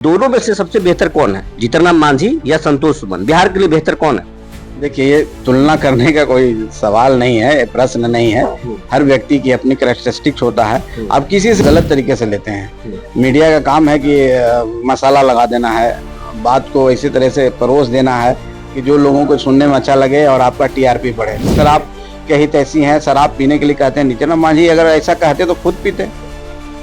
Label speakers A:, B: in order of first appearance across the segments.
A: दोनों में से सबसे बेहतर कौन है, जीतनराम मांझी या संतोष सुमन? बिहार के लिए बेहतर कौन है?
B: देखिए, ये तुलना करने का कोई सवाल नहीं है, प्रश्न नहीं है। हर व्यक्ति की अपनी कैरेक्टरिस्टिक्स होता है। आप किसी से गलत तरीके से लेते हैं। मीडिया का काम है कि मसाला लगा देना है, बात को इसी तरह से परोस देना है कि जो लोगों को सुनने में अच्छा लगे और आपका टीआरपी बढ़े। सर आप के हित ऐसी हैं, शराब पीने के लिए कहते हैं। जीतनराम मांझी अगर ऐसा कहते तो खुद पीते,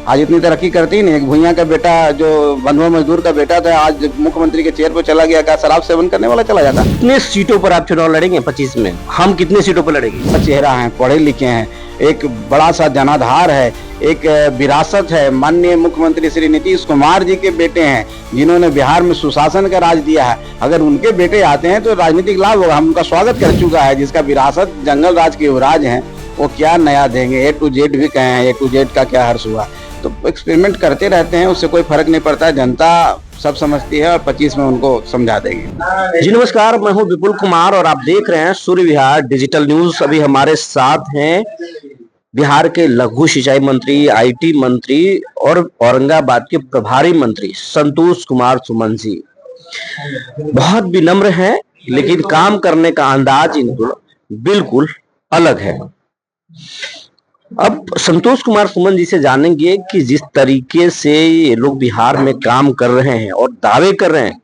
B: आज इतनी तरक्की करती ही नहीं। एक भुइयां का बेटा जो बंधुआ मजदूर का बेटा था, आज मुख्यमंत्री के चेयर पर चला गया, क्या शराब सेवन करने वाला चला जाता?
A: कितने सीटों पर आप चुनाव लड़ेंगे 25 में? हम कितने सीटों पर लड़ेंगे?
B: चेहरा है, पढ़े लिखे हैं, एक बड़ा सा जनाधार है, एक विरासत है। माननीय मुख्यमंत्री श्री नीतीश कुमार जी के बेटे हैं जिन्होंने बिहार में सुशासन का राज दिया है। अगर उनके बेटे आते हैं तो राजनीतिक लाभ होगा। हम उनका स्वागत कर चुका है। जिसका विरासत जंगल राज के युवराज हैं, वो क्या नया देंगे? ए टू जेड भी कहे हैं, ए टू जेड का क्या हर्ष हुआ? तो एक्सपेरिमेंट करते रहते हैं, उससे कोई फर्क नहीं पड़ता। जनता सब समझती है और 25 में उनको समझा देगी।
A: जी नमस्कार, मैं हूं विपुल कुमार और आप देख रहे हैं सूर्य विहार डिजिटल न्यूज। अभी हमारे साथ हैं बिहार के लघु सिंचाई मंत्री, आईटी मंत्री और औरंगाबाद के प्रभारी मंत्री संतोष कुमार सुमन जी। बहुत विनम्र हैं, लेकिन काम करने का अंदाज इनको बिल्कुल अलग है। अब संतोष कुमार सुमन जी से जानेंगे कि जिस तरीके से ये लोग बिहार में काम कर रहे हैं और दावे कर रहे हैं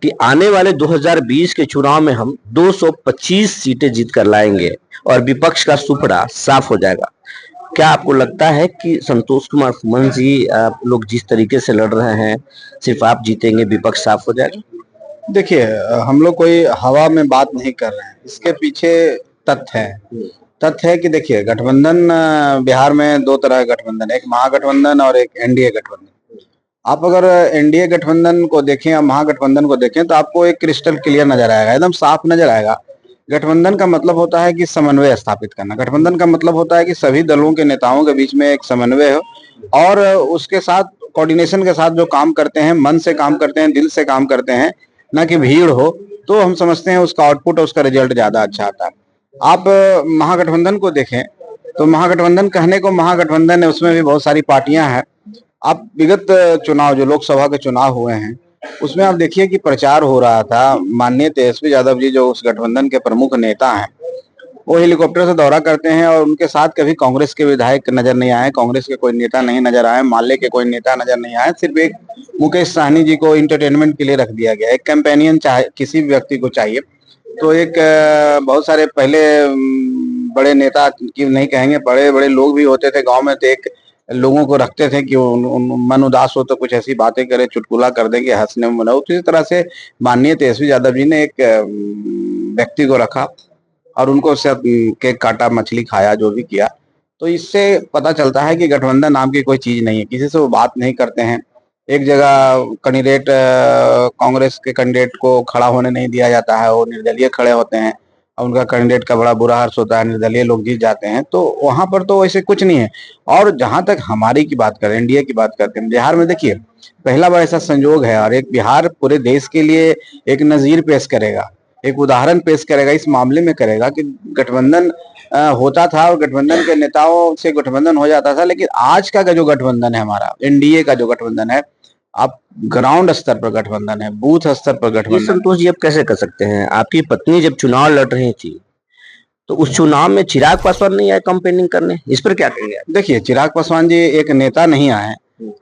A: कि आने वाले 2020 के चुनाव में हम 225 सीटें जीत कर लाएंगे और विपक्ष का सुपड़ा साफ हो जाएगा। क्या आपको लगता है कि संतोष कुमार सुमन जी, आप लोग जिस तरीके से लड़ रहे हैं, सिर्फ आप जीतेंगे, विपक्ष साफ हो जाएगा?
B: देखिए, हम लोग कोई हवा में बात नहीं कर रहे हैं, इसके पीछे तथ्य है। तथ्य है कि देखिए, गठबंधन बिहार में दो तरह का गठबंधन है, एक महागठबंधन और एक एनडीए गठबंधन। आप अगर एनडीए गठबंधन को देखें या महागठबंधन को देखें तो आपको एक क्रिस्टल क्लियर नजर आएगा, एकदम साफ नजर आएगा। गठबंधन का मतलब होता है कि समन्वय स्थापित करना। गठबंधन का मतलब होता है कि सभी दलों के नेताओं के बीच में एक समन्वय हो और उसके साथ कोऑर्डिनेशन के साथ जो काम करते हैं, मन से काम करते हैं, दिल से काम करते हैं, ना कि भीड़ हो, तो हम समझते हैं उसका आउटपुट और उसका रिजल्ट ज्यादा अच्छा आता है। आप महागठबंधन को देखें तो महागठबंधन कहने को महागठबंधन है, उसमें भी बहुत सारी पार्टियां हैं। आप विगत चुनाव जो लोकसभा के चुनाव हुए हैं उसमें आप देखिए कि प्रचार हो रहा था। माननीय तेजस्वी यादव जी जो उस गठबंधन के प्रमुख नेता हैं, वो हेलीकॉप्टर से दौरा करते हैं और उनके साथ कभी कांग्रेस के विधायक नजर नहीं आए, कांग्रेस के कोई नेता नहीं नजर आए, माले के कोई नेता नजर नहीं आए। सिर्फ एक मुकेश सहनी जी को इंटरटेनमेंट के लिए रख दिया गया। एक कैंपेनियन चाहे किसी व्यक्ति को चाहिए तो एक बहुत सारे पहले बड़े नेता की नहीं कहेंगे, बड़े बड़े लोग भी होते थे गांव में, तो एक लोगों को रखते थे कि मन उदास हो तो कुछ ऐसी बातें करे, चुटकुला कर देंगे, हंसने में मना। तो इस तरह से माननीय तेजस्वी यादव जी ने एक व्यक्ति को रखा और उनको सिर्फ केक काटा, मछली खाया, जो भी किया। तो इससे पता चलता है कि गठबंधन नाम की कोई चीज नहीं है। किसी से वो बात नहीं करते हैं। एक जगह कैंडिडेट, कांग्रेस के कैंडिडेट को खड़ा होने नहीं दिया जाता है, वो निर्दलीय खड़े होते हैं और उनका कैंडिडेट का बड़ा बुरा हर्ष होता है, निर्दलीय लोग जीत जाते हैं। तो वहां पर तो वैसे कुछ नहीं है। और जहां तक हमारी की बात करें, एनडीए की बात करते हैं, बिहार में देखिए पहला बार ऐसा संयोग है और एक बिहार पूरे देश के लिए एक नजीर पेश करेगा, एक उदाहरण पेश करेगा, इस मामले में करेगा कि गठबंधन होता था और गठबंधन के नेताओं से गठबंधन हो जाता था। लेकिन आज का जो गठबंधन है हमारा, एनडीए का जो गठबंधन है, आप ग्राउंड स्तर पर गठबंधन है, बूथ स्तर पर गठबंधन।
A: संतोष जी, आप कैसे कर सकते हैं? आपकी पत्नी जब चुनाव लड़ रही थी तो उस चुनाव में चिराग पासवान नहीं आए कैंपेनिंग करने, इस पर क्या कहेंगे?
B: देखिए, चिराग पासवान जी एक नेता नहीं आए,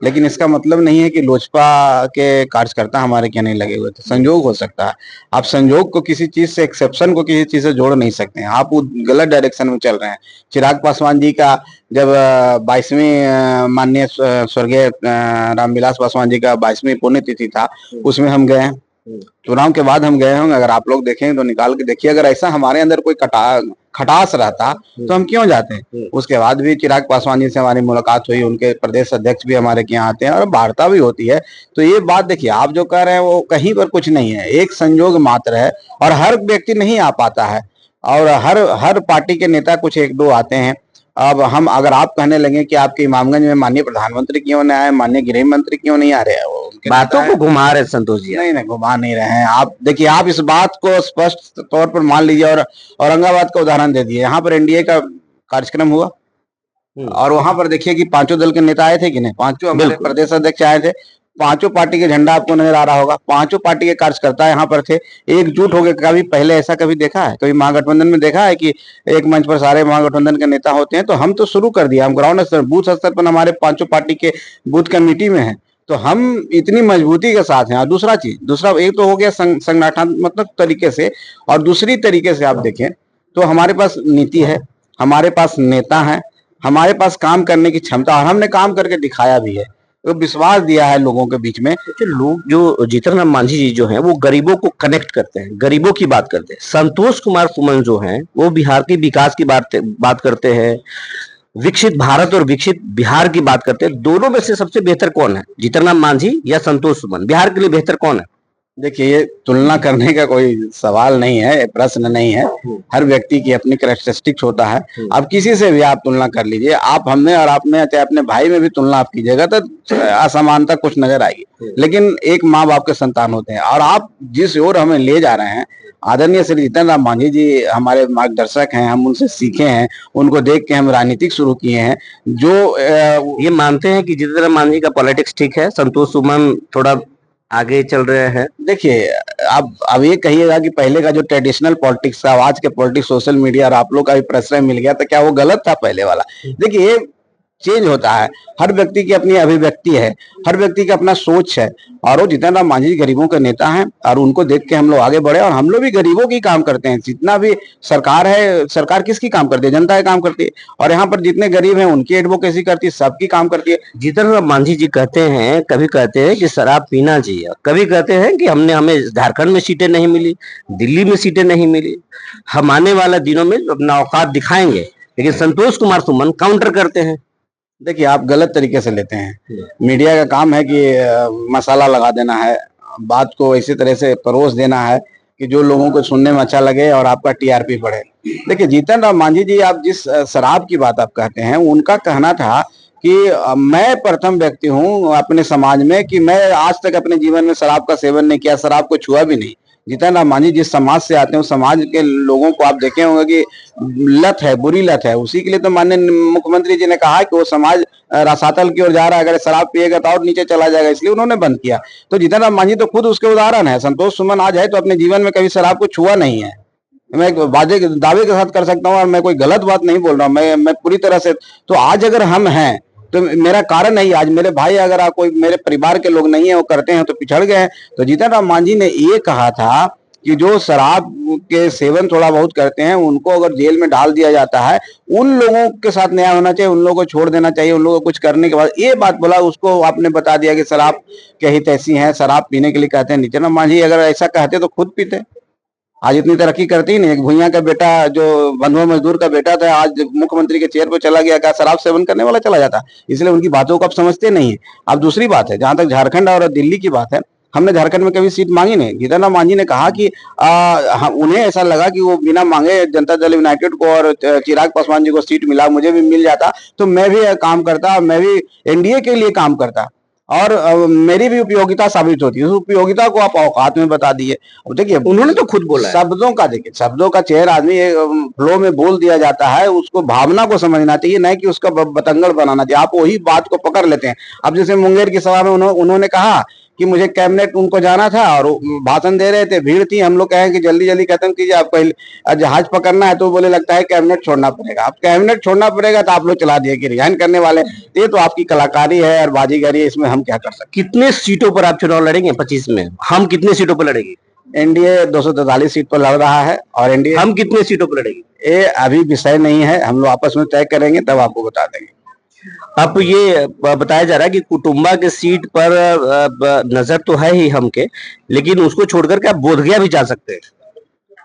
B: लेकिन इसका मतलब नहीं है कि लोजपा के कार्यकर्ता हमारे क्या नहीं लगे हुए थे। संयोग हो सकता है। आप संयोग को किसी चीज से, एक्सेप्शन को किसी चीज से जोड़ नहीं सकते हैं। आप वो गलत डायरेक्शन में चल रहे हैं। चिराग पासवान जी का जब 22वीं माननीय स्वर्गीय रामविलास पासवान जी का 22वीं पुण्यतिथि था, उसमें हम गए हैं। चुनाव के बाद हम गए होंगे, अगर आप लोग देखें तो निकाल के देखिए। अगर ऐसा हमारे अंदर कोई खटास रहता तो हम क्यों जाते हैं? उसके बाद भी चिराग पासवान जी से हमारी मुलाकात हुई, उनके प्रदेश अध्यक्ष भी हमारे के यहाँ आते हैं और वार्ता भी होती है। तो ये बात देखिए, आप जो कह रहे हैं वो कहीं पर कुछ नहीं है, एक संयोग मात्र है और हर व्यक्ति नहीं आ पाता है और हर पार्टी के नेता कुछ एक दो आते हैं। अब हम अगर आप कहने लगे कि आपके इमामगंज में माननीय प्रधानमंत्री क्यों नहीं आए, माननीय गृह मंत्री क्यों नहीं आ रहे हैं, वो
A: बातों को घुमा रहे संतोष जी।
B: नहीं, घुमा नहीं रहे हैं। आप देखिए, आप इस बात को स्पष्ट तौर पर मान लीजिए और औरंगाबाद का उदाहरण दे दिए। यहाँ पर एनडीए का कार्यक्रम हुआ और वहां पर देखिए कि पांचों दल के नेता आए थे कि नहीं, पांचों हमारे प्रदेश अध्यक्ष आए थे। पांचों पार्टी के झंडा आपको नजर आ रहा होगा, पांचों पार्टी के कार्यकर्ता यहाँ पर थे, एकजुट होकर। कभी पहले ऐसा कभी देखा है, कभी महागठबंधन में देखा है कि एक मंच पर सारे महागठबंधन के नेता होते हैं? तो हम तो शुरू कर दिया, हम ग्राउंड स्तर, बूथ स्तर पर हमारे पांचों पार्टी के बूथ कमेटी में है, तो हम इतनी मजबूती के साथ हैं। और दूसरा एक तो हो गया संगठनात्मक तरीके से, और दूसरी तरीके से आप देखें तो हमारे पास नीति है, हमारे पास नेता है, हमारे पास काम करने की क्षमता, और हमने काम करके दिखाया भी है, तो विश्वास दिया है लोगों के बीच में।
A: तो लोग जो जीतन राम मांझी जी जो हैं वो गरीबों को कनेक्ट करते हैं, गरीबों की बात करते हैं। संतोष कुमार सुमन जो हैं वो बिहार के विकास की बात करते हैं, विकसित भारत और विकसित बिहार की बात करते हैं। दोनों में से सबसे बेहतर कौन है, जीतन राम मांझी या संतोष सुमन? बिहार के लिए बेहतर कौन है?
B: देखिए, ये तुलना करने का कोई सवाल नहीं है, प्रश्न नहीं है। हर व्यक्ति की अपनी कैरेक्टरिस्टिक्स होता है। अब किसी से भी आप तुलना कर लीजिए, आप हमने और आप में, चाहे अपने भाई में भी तुलना आप कीजिएगा तो असमानता कुछ नजर आएगी। लेकिन एक माँ बाप के संतान होते हैं, और आप जिस ओर हमें ले जा रहे हैं, आदरणीय श्री जीतन राम मांझी जी हमारे मार्गदर्शक हैं, हम उनसे सीखे हैं, उनको देख के हम राजनीतिक शुरू किए हैं। जो
A: ये मानते हैं कि जीतन राम मांझी का पॉलिटिक्स ठीक है, संतोष सुमन थोड़ा आगे चल रहे हैं?
B: देखिए, अब ये कहिएगा कि पहले का जो ट्रेडिशनल पॉलिटिक्स था, आज के पॉलिटिक्स, सोशल मीडिया और आप लोग का भी प्रश्रय मिल गया, तो क्या वो गलत था पहले वाला? देखिए, ये चेंज होता है, हर व्यक्ति की अपनी अभिव्यक्ति है, हर व्यक्ति का अपना सोच है, और वो जीतन राम मांझी गरीबों के नेता हैं, और उनको देख के हम लोग आगे बढ़े, और हम लोग भी गरीबों की काम करते हैं। जितना भी सरकार है, सरकार किसकी काम करती है? जनता की काम करती है, और यहाँ पर जितने गरीब हैं उनकी एडवोकेसी करती है, सबकी काम करती है।
A: जीतन राम मांझी जी कहते हैं, कभी कहते हैं कि शराब पीना चाहिए, कभी कहते हैं कि हमें झारखंड में सीटें नहीं मिली, दिल्ली में सीटें नहीं मिली, हम आने वाले दिनों में अपना औकात दिखाएंगे। लेकिन संतोष कुमार सुमन काउंटर करते हैं।
B: देखिए, आप गलत तरीके से लेते हैं। मीडिया का काम है कि मसाला लगा देना है, बात को इसी तरह से परोस देना है कि जो लोगों को सुनने में अच्छा लगे और आपका टीआरपी बढ़े। देखिए, जीतन राम मांझी जी, आप जिस शराब की बात आप कहते हैं, उनका कहना था कि मैं प्रथम व्यक्ति हूं अपने समाज में कि मैं आज तक अपने जीवन में शराब का सेवन नहीं किया, शराब को छुआ भी नहीं। जीतन राम मांझी जिस समाज से आते हैं, उस समाज के लोगों को आप देखे होंगे कि लत है, बुरी लत है। उसी के लिए तो माननीय मुख्यमंत्री जी ने कहा कि वो समाज रसातल की ओर जा रहा है, अगर शराब पिएगा तो और नीचे चला जाएगा, इसलिए उन्होंने बंद किया। तो जीतन राम मांझी तो खुद उसके उदाहरण है। संतोष सुमन आज है तो अपने जीवन में कभी शराब को छुआ नहीं है। मैं एक दावे के साथ कर सकता हूँ, और मैं कोई गलत बात नहीं बोल रहा हूँ, मैं पूरी तरह से। तो आज अगर हम हैं तो मेरा कारण नहीं, आज मेरे भाई, अगर आप कोई मेरे परिवार के लोग नहीं है, वो करते हैं तो पिछड़ गए हैं। तो जीतन राम मांझी ने ये कहा था कि जो शराब के सेवन थोड़ा बहुत करते हैं, उनको अगर जेल में डाल दिया जाता है, उन लोगों के साथ न्याय होना चाहिए, उन लोगों को छोड़ देना चाहिए। उन लोगों को कुछ करने के बाद ये बात बोला, उसको आपने बता दिया कि शराब के हित ऐसी हैं, शराब पीने के लिए कहते हैं। जीतन राम मांझी अगर ऐसा कहते तो खुद पीते, आज इतनी तरक्की करती ही नहीं। एक भुइयां का बेटा, जो बंधुआ मजदूर का बेटा था, आज मुख्यमंत्री के चेयर पर चला गया, क्या शराब सेवन करने वाला चला जाता? इसलिए उनकी बातों को आप समझते नहीं है। अब दूसरी बात है, जहां तक झारखंड और दिल्ली की बात है, हमने झारखंड में कभी सीट मांगी नहीं। जीतन राम मांझी ने कहा कि उन्हें ऐसा लगा कि वो बिना मांगे जनता दल यूनाइटेड को और चिराग पासवान जी को सीट मिला, मुझे भी मिल जाता तो मैं भी काम करता, मैं भी एनडीए के लिए काम करता, और मेरी भी उपयोगिता साबित होती है। उस उपयोगिता को आप औकात में बता दिए। अब देखिए,
A: उन्होंने तो खुद बोला है।
B: शब्दों का, देखिए, शब्दों का चेहरा आदमी फ्लो में बोल दिया जाता है, उसको भावना को समझना चाहिए, नहीं कि उसका बतंगड़ बनाना चाहिए। आप वही बात को पकड़ लेते हैं। अब जैसे मुंगेर की सभा में उन्होंने कहा कि मुझे कैबिनेट उनको जाना था, और भाषण दे रहे थे, भीड़ थी, हम लोग कहें कि जल्दी जल्दी खत्म कीजिए, आप पहले जहाज पकड़ना है, तो बोले लगता है कैबिनेट छोड़ना पड़ेगा। अब कैबिनेट छोड़ना पड़ेगा तो आप लोग चला दिए कि रिजाइन करने वाले। ये तो आपकी कलाकारी है और बाजीगरी है, इसमें हम क्या कर सकते।
A: कितने सीटों पर आप चुनाव लड़ेंगे 25 में? हम कितने सीटों पर लड़ेंगे?
B: एनडीए 243 सीट पर लड़ रहा है, और एनडीए,
A: हम कितने सीटों पर लड़ेंगे?
B: ये अभी विषय नहीं है, हम लोग आपस में तय करेंगे, तब आपको बता देंगे।
A: अब ये बताया जा रहा है कि कुटुंबा के सीट पर नजर तो है ही हमके, लेकिन उसको छोड़कर के आप बोधगया भी जा सकते हैं।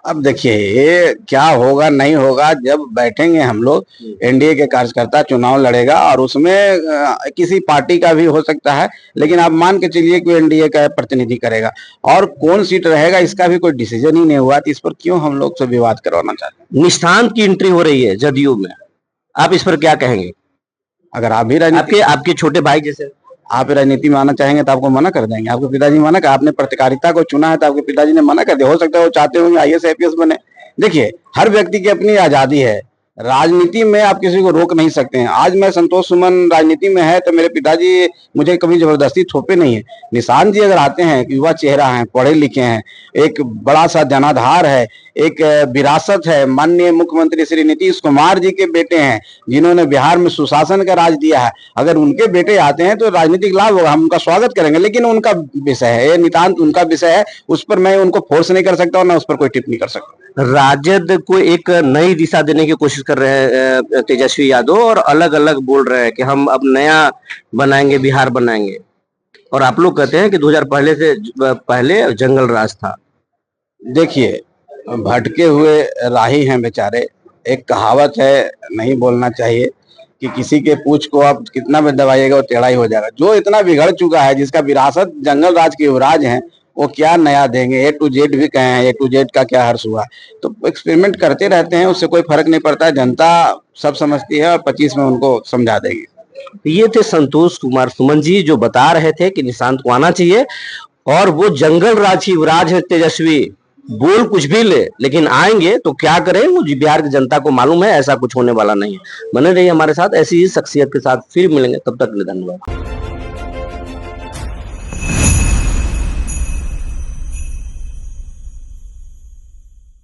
B: अब देखिए, ये क्या होगा नहीं होगा, जब बैठेंगे हम लोग, एनडीए के कार्यकर्ता चुनाव लड़ेगा, और उसमें किसी पार्टी का भी हो सकता है, लेकिन आप मान के चलिए कि एनडीए का प्रतिनिधि करेगा, और कौन सीट रहेगा इसका भी कोई डिसीजन ही नहीं हुआ, तो इस पर क्यों हम लोग से विवाद करवाना चाहते हैं।
A: निष्ठांत की एंट्री हो रही है जदयू में, आप इस पर क्या कहेंगे?
B: अगर आप भी
A: आपके छोटे भाई जैसे
B: आप राजनीति में आना चाहेंगे तो आपको मना कर देंगे। आपके पिताजी मना कर, आपने पत्रकारिता को चुना है तो आपके पिताजी ने मना कर दिया। हो सकता है वो चाहते होंगे आईएएस आईपीएस बने। देखिए, हर व्यक्ति की अपनी आजादी है, राजनीति में आप किसी को रोक नहीं सकते हैं। आज मैं संतोष सुमन राजनीति में है तो मेरे पिताजी मुझे कभी जबरदस्ती थोपे नहीं है। निशांत जी अगर आते हैं, युवा चेहरा है, पढ़े लिखे हैं, एक बड़ा सा जनाधार है, एक विरासत है, माननीय मुख्यमंत्री श्री नीतीश कुमार जी के बेटे हैं जिन्होंने बिहार में सुशासन का राज दिया है। अगर उनके बेटे आते हैं तो राजनीतिक लाभ होगा, हम उनका स्वागत करेंगे। लेकिन उनका विषय है, ये नितांत उनका विषय है, उस पर मैं उनको फोर्स नहीं कर सकता और ना उस पर कोई टिप्पणी कर सकता।
A: राजद को एक नई दिशा देने की कोशिश कर रहे हैं तेजस्वी यादव, और अलग अलग बोल रहे हैं कि हम अब नया बनाएंगे, बिहार बनाएंगे, और आप लोग कहते हैं कि 2000 पहले जंगल राज था।
B: देखिए, भटके हुए राही हैं बेचारे। एक कहावत है, नहीं बोलना चाहिए, कि किसी के पूंछ को आप कितना भी दबाइएगा वो टेढ़ा ही हो जाएगा। जो इतना बिगड़ चुका है, जिसका विरासत जंगल राज के युवराज हैं, वो क्या नया देंगे। ए टू जेड भी कहे हैं, ए टू जेड का क्या हर्ष हुआ। तो एक्सपेरिमेंट करते रहते हैं, उससे कोई फर्क नहीं पड़ता है। जनता सब समझती है और 25 में उनको समझा देगी।
A: ये थे संतोष कुमार सुमन जी, जो बता रहे थे कि निशांत को आना चाहिए, और वो जंगल राज युवराज है तेजस्वी। बोल कुछ भी ले, लेकिन आएंगे तो क्या करें वो बिहार की जनता को मालूम है। ऐसा कुछ होने वाला नहीं है। बने रहिए हमारे साथ, ऐसी ही शख्सियत के साथ फिर मिलेंगे। तब तक के लिए धन्यवाद।